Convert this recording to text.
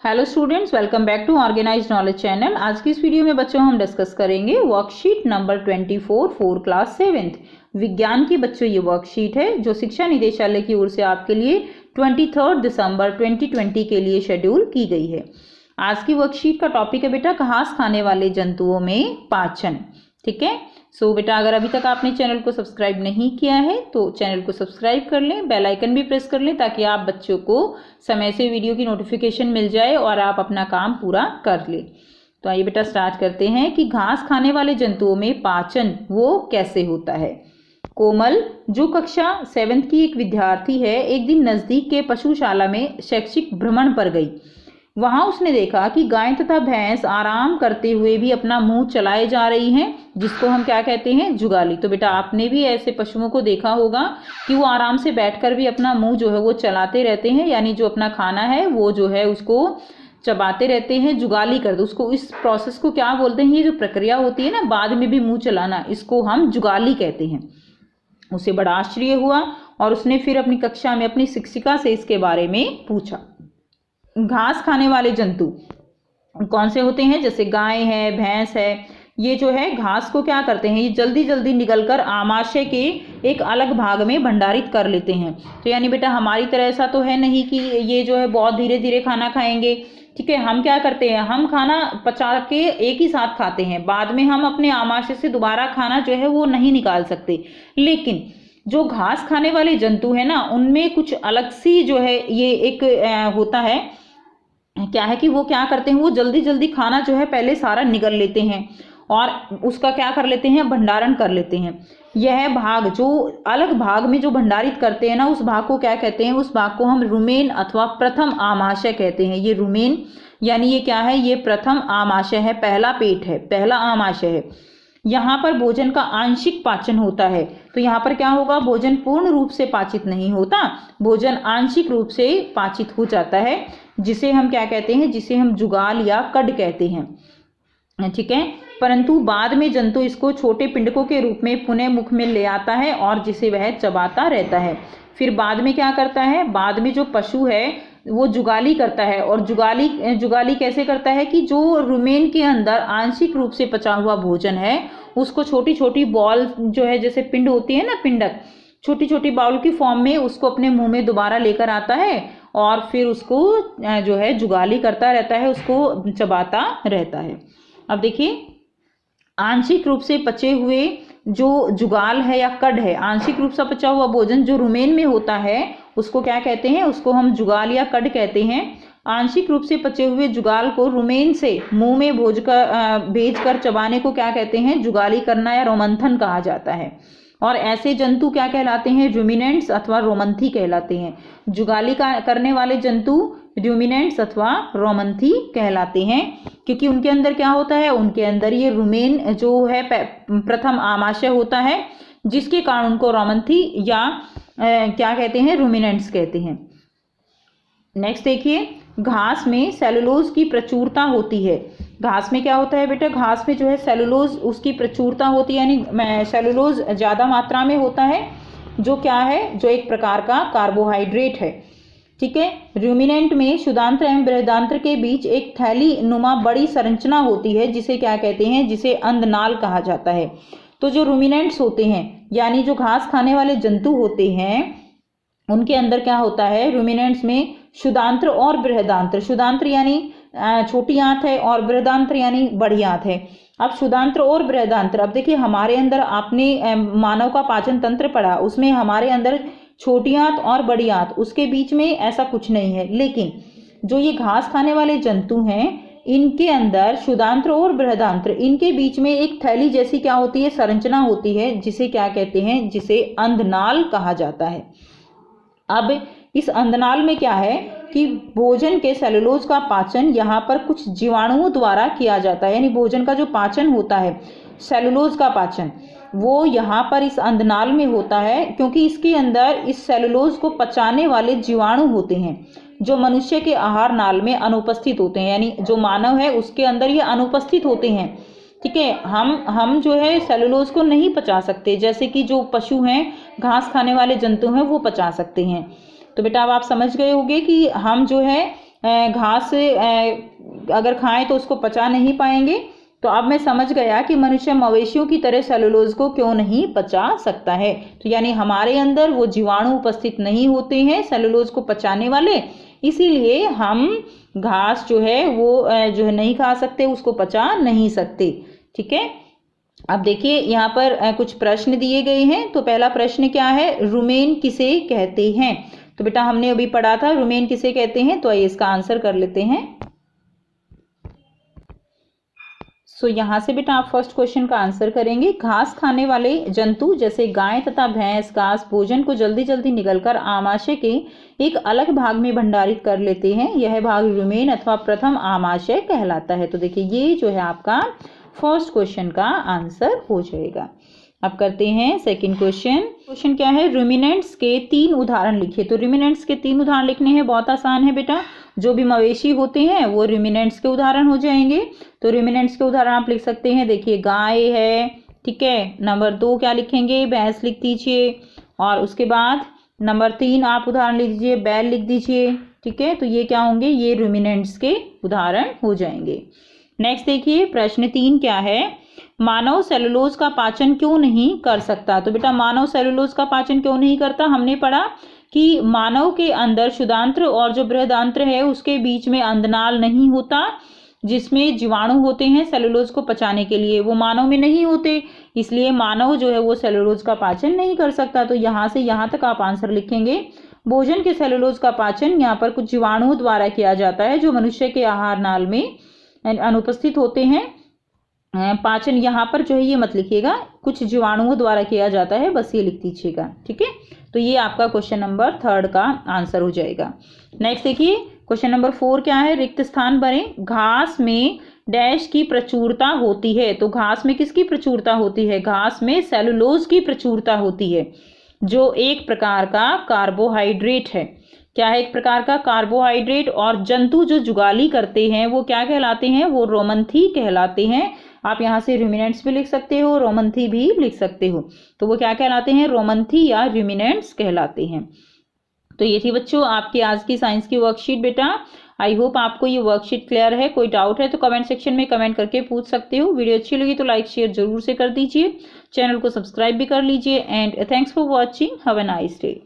Hello students, welcome back to organised knowledge channel. आज की इस वीडियो में बच्चों हम डिस्कस करेंगे worksheet number 24 for class 7th विज्ञान की। बच्चों ये वर्कशीट है जो शिक्षा निदेशालय की ओर से आपके लिए 23 दिसंबर 2020 के लिए शेड्यूल की गई है। आज की वर्कशीट का टॉपिक है बेटा घास खाने वाले जंतुओं में पाचन। ठीक है, सो बेटा अगर अभी तक आपने चैनल को सब्सक्राइब नहीं किया है तो चैनल को सब्सक्राइब कर लें, बेल आइकन भी प्रेस कर लें ताकि आप बच्चों को समय से वीडियो की नोटिफिकेशन मिल जाए और आप अपना काम पूरा कर लें। तो आइए बेटा स्टार्ट करते हैं कि घास खाने वाले जंतुओं में पाचन वो कैसे होता है। कोमल जो कक्षा 7th की एक विद्यार्थी है, एक दिन नज़दीक के पशुशाला में शैक्षिक भ्रमण पर गई। वहां उसने देखा कि गाय तथा भैंस आराम करते हुए भी अपना मुंह चलाए जा रही हैं, जिसको हम क्या कहते हैं, जुगाली। तो बेटा आपने भी ऐसे पशुओं को देखा होगा कि वो आराम से बैठकर भी अपना मुंह जो है वो चलाते रहते हैं, यानी जो अपना खाना है वो जो है उसको चबाते रहते हैं, जुगाली करते। उसको इस प्रोसेस को क्या बोलते हैं, ये जो प्रक्रिया होती है ना बाद में भी मुंह चलाना, इसको हम जुगाली कहते हैं। उसे बड़ा आश्चर्य हुआ और उसने फिर अपनी कक्षा में अपनी शिक्षिका से इसके बारे में पूछा। घास खाने वाले जंतु कौन से होते हैं, जैसे गाय है, भैंस है, ये जो है घास को क्या करते हैं, ये जल्दी जल्दी निगलकर आमाशय के एक अलग भाग में भंडारित कर लेते हैं। तो यानी बेटा हमारी तरह ऐसा तो है नहीं कि ये जो है बहुत धीरे धीरे खाना खाएंगे। ठीक है, हम क्या करते हैं, हम खाना पचा के एक ही साथ खाते हैं, बाद में हम अपने आमाशय से दोबारा खाना जो है वो नहीं निकाल सकते। लेकिन जो घास खाने वाले जंतु है ना, उनमें कुछ अलग सी जो है ये एक होता है, क्या है कि वो क्या करते हैं, वो जल्दी जल्दी खाना जो है पहले सारा निगल लेते हैं और उसका क्या कर लेते हैं, भंडारण कर लेते हैं। यह भाग जो अलग भाग में जो भंडारित करते हैं ना, उस भाग को क्या कहते हैं, उस भाग को हम रुमेन अथवा प्रथम आमाशय कहते हैं। ये रुमेन यानी ये क्या है, ये प्रथम आमाशय है, पहला पेट है, पहला आमाशय है। यहाँ पर भोजन का आंशिक पाचन होता है। तो यहाँ पर क्या होगा, भोजन पूर्ण रूप से पाचित नहीं होता, भोजन आंशिक रूप से पाचित हो जाता है, जिसे हम क्या कहते हैं, जिसे हम जुगाल या कड कहते हैं। ठीक है, परंतु बाद में जंतु इसको छोटे पिंडकों के रूप में पुनः मुख में ले आता है और जिसे वह चबाता रहता है। फिर बाद में क्या करता है, बाद में जो पशु है वो जुगाली करता है। और जुगाली कैसे करता है कि जो रुमेन के अंदर आंशिक रूप से पचा हुआ भोजन है उसको छोटी छोटी बॉल जो है, जैसे पिंड होती है ना, पिंडक, छोटी छोटी बाउल की फॉर्म में उसको अपने मुंह में दोबारा लेकर आता है और फिर उसको जो है जुगाली करता रहता है, उसको चबाता रहता है। अब देखिए, आंशिक रूप से पचे हुए जो जुगाल है या कड है, आंशिक रूप से पचा हुआ भोजन जो रुमेन में होता है उसको क्या कहते हैं, उसको हम जुगाल या कड कहते हैं। आंशिक रूप से पचे हुए जुगाल को रुमेन से मुंह में भेजकर चबाने को क्या कहते हैं, जुगाली करना या रोमंथन कहा जाता है। और ऐसे जंतु क्या कहलाते हैं, रूमिनेंट्स अथवा रोमंथी कहलाते हैं। जुगाली करने वाले जंतु रूमिनेंट्स अथवा रोमंथी कहलाते हैं, क्योंकि उनके अंदर क्या होता है, उनके अंदर ये रुमेन जो है प्रथम आमाशय होता है, जिसके कारण उनको रोमंथी या क्या कहते हैं, रूमिनेंट्स कहते हैं। नेक्स्ट देखिए, घास में सेलुलोज की प्रचुरता होती है। घास में क्या होता है बेटा, घास में जो है सेलुलोज उसकी प्रचुरता होती है, यानी सेलुलोज ज़्यादा मात्रा में होता है, जो क्या है, जो एक प्रकार का कार्बोहाइड्रेट है। ठीक है, रूमिनेंट में शुदांत्र एवं बृहदांत्र के बीच एक थैली नुमा बड़ी संरचना होती है, जिसे क्या कहते हैं, जिसे अंधनाल कहा जाता है। तो जो रूमिनेंट्स होते हैं, यानी जो घास खाने वाले जंतु होते हैं, उनके अंदर क्या होता है, रूमिनेंट्स में शुदांत्र और बृहदांत्र, शुदांत्र यानी छोटी आंत है और बृहदांत्र यानी बड़ी आंत है। अब शुदांत्र और बृहदांत्र, अब देखिए हमारे अंदर आपने मानव का पाचन तंत्र पढ़ा, उसमें हमारे अंदर छोटी आंत और बड़ी आंत, उसके बीच में ऐसा कुछ नहीं है। लेकिन जो ये घास खाने वाले जंतु हैं, इनके अंदर शुदांत्र और बृहदांत्र, इनके बीच में एक थैली जैसी क्या होती है, संरचना होती है, जिसे क्या कहते हैं, जिसे अंधनाल कहा जाता है। अब इस अंधनाल में क्या है कि भोजन के सेलुलोज का पाचन यहाँ पर कुछ जीवाणुओं द्वारा किया जाता है, यानी भोजन का जो पाचन होता है, सेलुलोज का पाचन, वो यहाँ पर इस अंधनाल में होता है, क्योंकि इसके अंदर इस सेलुलोज को पचाने वाले जीवाणु होते हैं जो मनुष्य के आहार नाल में अनुपस्थित होते हैं, यानी जो मानव है उसके अंदर ये अनुपस्थित होते हैं। ठीक है, हम जो है सेलुलोज को नहीं पचा सकते, जैसे कि जो पशु हैं, घास खाने वाले जंतु हैं, वो पचा सकते हैं। तो बेटा अब आप समझ गए होंगे कि हम जो है घास अगर खाएं तो उसको पचा नहीं पाएंगे। तो अब मैं समझ गया कि मनुष्य मवेशियों की तरह सेलुलोज को क्यों नहीं पचा सकता है। तो यानी हमारे अंदर वो जीवाणु उपस्थित नहीं होते हैं सेलुलोज को पचाने वाले, इसीलिए हम घास जो है वो जो है नहीं खा सकते, उसको पचा नहीं सकते। ठीक है, अब देखिए यहाँ पर कुछ प्रश्न दिए गए हैं। तो पहला प्रश्न क्या है, रुमेन किसे कहते हैं? तो बेटा हमने अभी पढ़ा था रुमेन किसे कहते हैं, तो आइए इसका आंसर कर लेते हैं। सो यहाँ से बेटा आप फर्स्ट क्वेश्चन का आंसर करेंगे। घास खाने वाले जंतु जैसे गाय तथा भैंस घास भोजन को जल्दी जल्दी निगलकर आमाशय के एक अलग भाग में भंडारित कर लेते हैं। यह भाग रुमेन अथवा प्रथम आमाशय कहलाता है। तो देखिए ये जो है आपका फर्स्ट क्वेश्चन का आंसर हो जाएगा। अब करते हैं सेकंड क्वेश्चन। क्वेश्चन क्या है, रुमिनेंट्स के 3 उदाहरण लिखिए। तो रुमिनेंट्स के 3 उदाहरण लिखने हैं, बहुत आसान है बेटा। जो भी मवेशी होते हैं वो रुमिनेंट्स के उदाहरण हो जाएंगे। तो रुमिनेंट्स के उदाहरण आप लिख सकते हैं, देखिए गाय है, ठीक है। नंबर 2 क्या लिखेंगे, भैंस लिख दीजिए। और उसके बाद नंबर 3 आप उदाहरण लिख दीजिए, बैल लिख दीजिए। ठीक है, तो ये क्या होंगे, ये रुमिनेंट्स के उदाहरण हो जाएंगे। नेक्स्ट देखिए प्रश्न 3 क्या है, मानव सेलुलोज का पाचन क्यों नहीं कर सकता? तो बेटा मानव सेलुलोज का पाचन क्यों नहीं करता, हमने पढ़ा कि मानव के अंदर क्षुधांत्र और जो बृहदांत्र है उसके बीच में अंधनाल नहीं होता, जिसमें जीवाणु होते हैं सेलुलोज को पचाने के लिए, वो मानव में नहीं होते, इसलिए मानव जो है वो सेलुलोज का पाचन नहीं कर सकता। तो यहाँ से यहाँ तक आप आंसर लिखेंगे। भोजन के सेलुलोज का पाचन यहाँ पर कुछ जीवाणुओं द्वारा किया जाता है जो मनुष्य के आहार नाल में अनुपस्थित होते हैं। पाचन यहाँ पर जो है ये मत लिखिएगा, कुछ जीवाणुओं द्वारा किया जाता है, बस ये लिख दीजिएगा। ठीक है, तो ये आपका क्वेश्चन नंबर 3 का आंसर हो जाएगा। नेक्स्ट देखिए क्वेश्चन नंबर 4 क्या है, रिक्त स्थान भरें। घास में डैश की प्रचुरता होती है। तो घास में किसकी प्रचुरता होती है, घास में सेलुलोज की प्रचुरता होती है, जो एक प्रकार का कार्बोहाइड्रेट है। क्या है, एक प्रकार का कार्बोहाइड्रेट। और जंतु जो जुगाली करते हैं वो क्या कहलाते हैं, वो रोमंथी कहलाते हैं। आप यहाँ से रुमिनेंट्स भी लिख सकते हो, रोमंथी भी लिख सकते हो। तो वो क्या कहलाते हैं, रोमंथी या रुमिनेंट्स कहलाते हैं। तो ये थी बच्चों आपकी आज की साइंस की वर्कशीट बेटा। आई होप आपको ये वर्कशीट क्लियर है। कोई डाउट है तो कमेंट सेक्शन में कमेंट करके पूछ सकते हो। वीडियो अच्छी लगी तो लाइक शेयर जरूर से कर दीजिए, चैनल को सब्सक्राइब भी कर लीजिए। And thanks for watching, have a nice day.